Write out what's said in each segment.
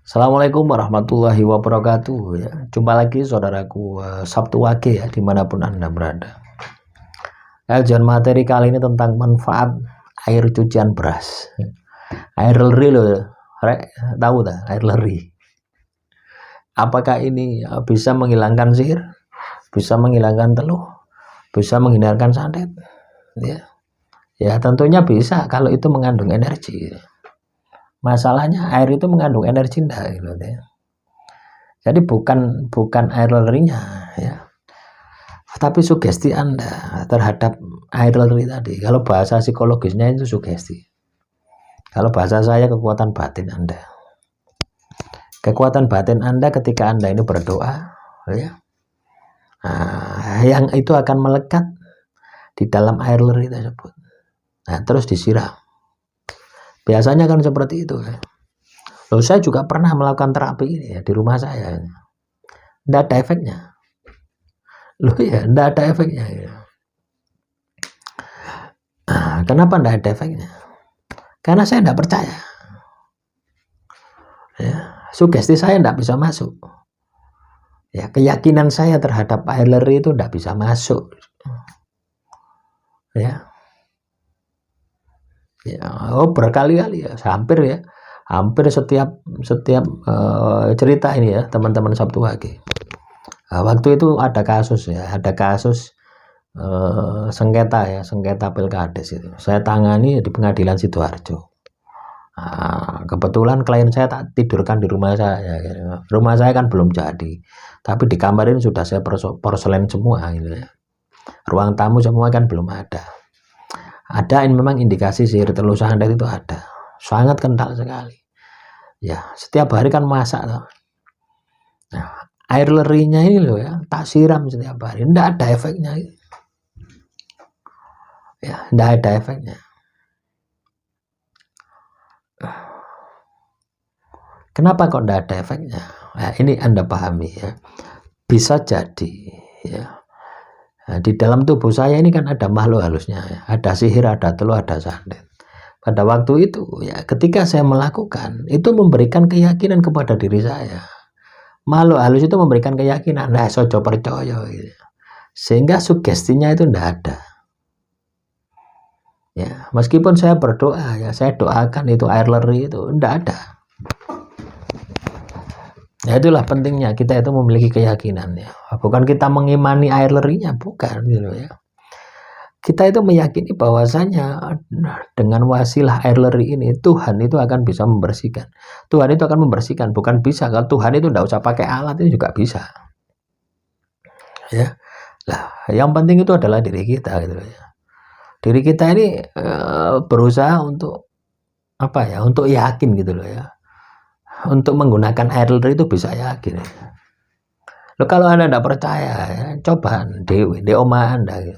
Assalamualaikum warahmatullahi wabarakatuh ya. Jumpa lagi saudaraku Sabtu Wage ya dimanapun Anda berada. Kajian materi kali ini tentang manfaat air cucian beras. Air leri loh, tahu tak air leri? Apakah ini bisa menghilangkan sihir? Bisa menghilangkan teluh? Bisa menghindarkan santet? Ya tentunya bisa kalau itu mengandung energi. Masalahnya air itu mengandung energi enggak gitu ya. Jadi bukan air lerinya ya. Tapi sugesti Anda terhadap air leri tadi. Kalau bahasa psikologisnya itu sugesti. Kalau bahasa saya kekuatan batin Anda. Kekuatan batin Anda ketika Anda ini berdoa ya. Yang itu akan melekat di dalam air leri tersebut. Nah, terus disiram. Biasanya kan seperti itu ya. Loh, saya juga pernah melakukan terapi ini ya di rumah saya. Tidak ada efeknya. Loh ya, tidak ada efeknya ya. Kenapa tidak ada efeknya? Karena saya tidak percaya. Ya, sugesti saya tidak bisa masuk. Ya, keyakinan saya terhadap air leri itu tidak bisa masuk. Ya. Berkali-kali ya, hampir setiap cerita ini ya teman-teman Sabtu Wage. Waktu itu ada kasus sengketa pilkades itu. Saya tangani di pengadilan Sidoarjo. Kebetulan klien saya tak tidurkan di rumah saya. Rumah saya kan belum jadi, tapi di kamar ini sudah saya porselen semua gitu ya. Ruang tamu semua kan belum ada. Ada memang indikasi sihir telur santet itu ada, sangat kental sekali. Ya, setiap hari kan masak loh. Nah, air lerinya ini loh ya, tak siram setiap hari, tidak ada efeknya. Ya, tidak ada efeknya. Kenapa kok tidak ada efeknya? Nah, ini Anda pahami ya. Bisa jadi ya. Nah, di dalam tubuh saya ini kan ada makhluk halusnya ya. Ada sihir, ada telur, ada santet. Pada waktu itu ya, ketika saya melakukan itu memberikan keyakinan kepada diri saya. Makhluk halus itu memberikan keyakinan, nah sojo percaya gitu. Sehingga sugestinya itu tidak ada. Ya, meskipun saya berdoa ya, saya doakan itu air leri itu tidak ada. Ya, itulah pentingnya kita itu memiliki keyakinan ya. Bukan kita mengimani air lerinya, bukan gitu ya. Kita itu meyakini bahwasanya dengan wasilah air leri ini Tuhan itu akan bisa membersihkan. Tuhan itu akan membersihkan, bukan bisa. Kalau Tuhan itu tidak usah pakai alat itu juga bisa. Ya. Lah, yang penting itu adalah diri kita gitu ya. Diri kita ini berusaha untuk apa ya? Untuk yakin gitu loh ya. Untuk menggunakan air leri itu bisa yakin. Loh, kalau Anda tidak percaya ya, coba di omah Anda gitu.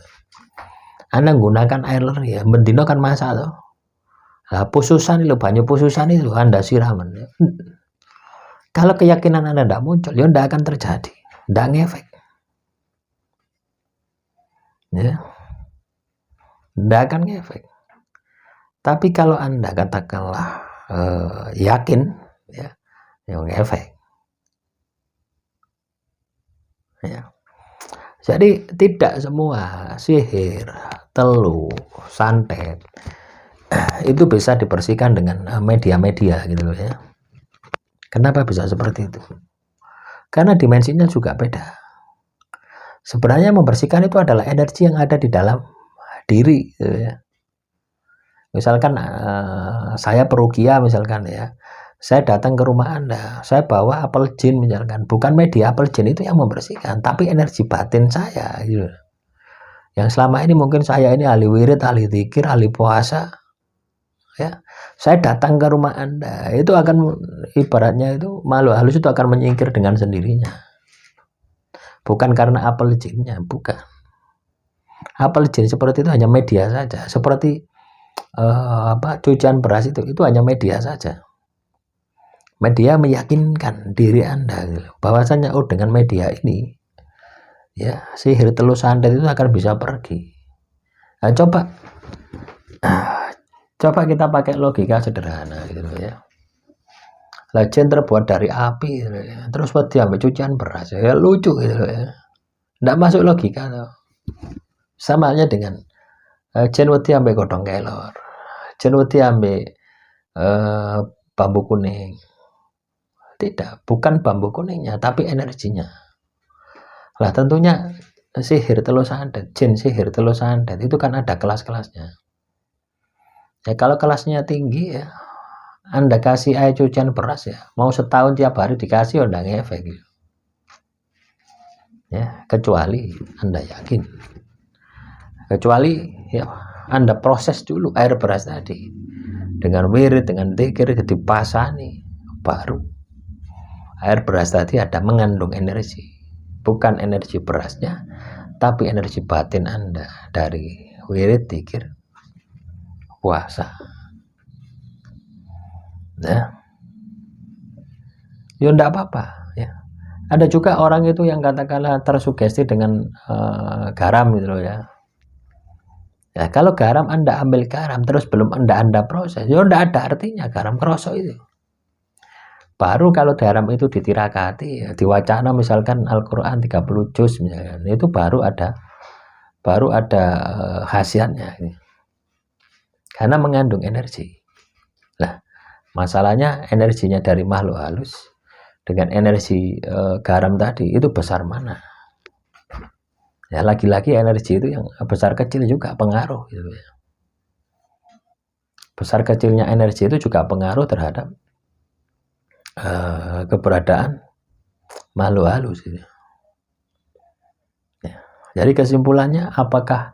Anda menggunakan air leri ya, bendino kan masak loh. Nah, pususan itu, banyak pususan itu Anda siraman. Ya. Kalau keyakinan Anda tidak muncul, ya tidak akan terjadi, tidak ngefek. Ya. Tidak akan ngefek. Tapi kalau Anda katakanlah yakin, ya, yang ngefek. Ya. Jadi tidak semua sihir, telur, santet itu bisa dibersihkan dengan media-media gitu loh ya. Kenapa bisa seperti itu? Karena dimensinya juga beda. Sebenarnya membersihkan itu adalah energi yang ada di dalam diri gitu ya. Misalkan saya perukia misalkan ya. Saya datang ke rumah Anda, saya bawa apel jin misalkan, bukan media apel jin itu yang membersihkan, tapi energi batin saya gitu. Yang selama ini mungkin saya ini ahli wirid, ahli zikir, ahli puasa ya. Saya datang ke rumah Anda, itu akan ibaratnya itu makhluk halus itu akan menyingkir dengan sendirinya. Bukan karena apel jinnya, bukan. Apel jin seperti itu hanya media saja, seperti cucian beras itu hanya media saja. Media meyakinkan diri Anda gitu, bahwasanya dengan media ini ya sihir telur santet itu akan bisa pergi. Nah, coba kita pakai logika sederhana gitu ya. Lah jin terbuat dari api gitu ya. Terus wedi ambek cucian beras ya lucu gitu ya. Nggak masuk logika tuh. Sama halnya dengan jin wedi ambek godhong kelor. Jin wedi ambek bambu kuning. Tidak, bukan bambu kuningnya, tapi energinya. Lah tentunya sihir telu santet, jin sihir telu santet itu kan ada kelas-kelasnya. Ya kalau kelasnya tinggi ya, Anda kasih air cucian beras ya, mau setahun tiap hari dikasih ya enggak ngefek gitu. Ya, kecuali Anda yakin. Kecuali ya Anda proses dulu air beras tadi dengan wirid, dengan dzikir dipasani baru air beras tadi ada mengandung energi, bukan energi berasnya, tapi energi batin Anda dari wirid, dzikir, puasa. Nah, ya enggak apa-apa ya. Ada juga orang itu yang katakanlah tersugesti dengan garam gitu loh ya. Ya kalau garam Anda ambil garam terus belum Anda proses, ya enggak ada artinya garam kerosok itu. Baru kalau garam itu ditirakati, ya, diwacana misalkan Al-Quran 30 juz misalkan, itu baru ada khasiatnya. Karena mengandung energi. Nah, masalahnya energinya dari makhluk halus dengan energi garam tadi itu besar mana? Ya lagi-lagi energi itu yang besar kecil juga pengaruh gitu ya. Besar kecilnya energi itu juga pengaruh terhadap keberadaan makhluk halus gitu. Ya. Jadi kesimpulannya, apakah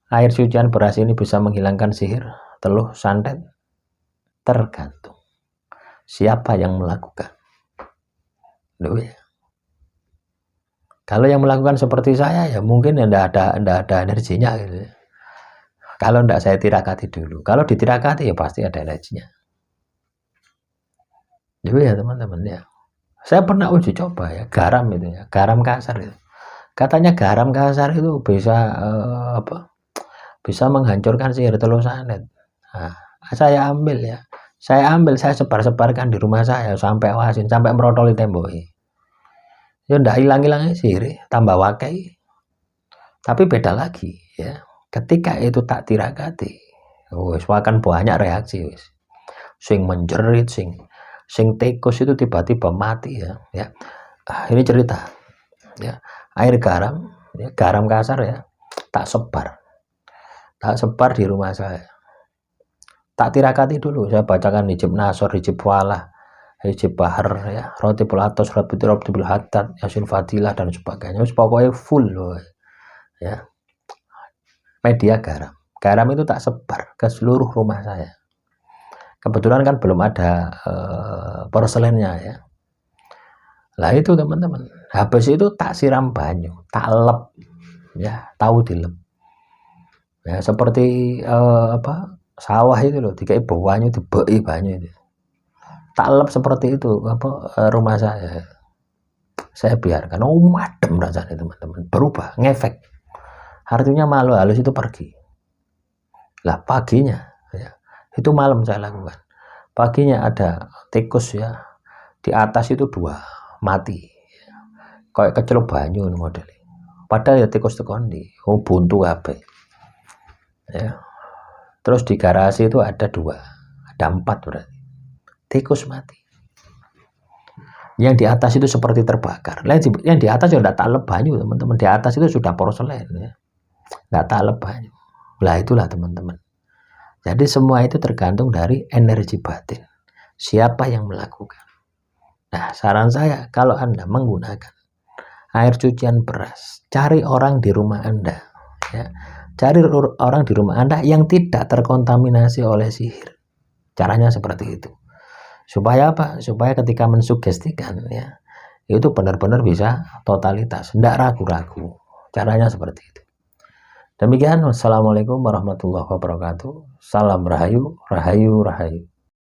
air cucian beras ini bisa menghilangkan sihir teluh santet? Tergantung siapa yang melakukan. Loh ya. Kalau yang melakukan seperti saya ya mungkin enggak ada energinya gitu ya. Kalau enggak saya tirakati dulu. Kalau ditirakati ya pasti ada energinya. Jadi ya teman-teman ya. Saya pernah uji coba ya garam itu ya, garam kasar itu. Katanya garam kasar itu bisa bisa menghancurkan sihir teluh santet. Nah, saya ambil ya. Saya sebar-sebarkan di rumah saya sampai wasin, sampai merotoli tembok. Ya ndak hilang-hilangnya sihir, tambah wakai. Tapi beda lagi ya. Ketika itu tak tirakati, wis akan banyak reaksi wis. Sing menjerit, sing tikus itu tiba-tiba mati ya. Ini cerita ya. Air garam, ya, garam kasar ya, tak sebar di rumah saya. Tak tirakati dulu, saya bacakan hijab nasor, hijab walah, hijab bahar ya, roti pulatos, roti haddad, yasin fadilah dan sebagainya. Pokoknya full loh ya. Media garam itu tak sebar ke seluruh rumah saya. Kebetulan kan belum ada porselennya ya. Lah itu teman-teman, habis itu tak siram banyu, tak lep ya, tahu dilep ya, seperti sawah itu loh, dikai banyu, dibeki banyu itu, tak lep seperti itu rumah saya biarkan adem rasanya teman-teman, berubah, ngefek, artinya makhluk halus itu pergi. Lah paginya ya, itu malam saya lakukan, paginya ada tikus ya, di atas itu 2 mati kayak kecelup banyu modelnya, padahal ya tikus tekondi buntu apa ya. Terus di garasi itu ada 2, ada 4 berarti tikus mati. Yang di atas itu seperti terbakar. Yang di atas ya enggak talep banyu teman-teman, di atas itu sudah porselen ya, enggak talep banyu. Lah itulah teman-teman, jadi semua itu tergantung dari energi batin, siapa yang melakukan. Nah, saran saya kalau Anda menggunakan air cucian beras, cari orang di rumah Anda ya. Cari orang di rumah Anda yang tidak terkontaminasi oleh sihir. Caranya seperti itu. Supaya apa? Supaya ketika mensugestikan ya, itu benar-benar bisa totalitas, tidak ragu-ragu. Caranya seperti itu. Demikian, wassalamualaikum warahmatullahi wabarakatuh. Salam rahayu, rahayu, rahayu.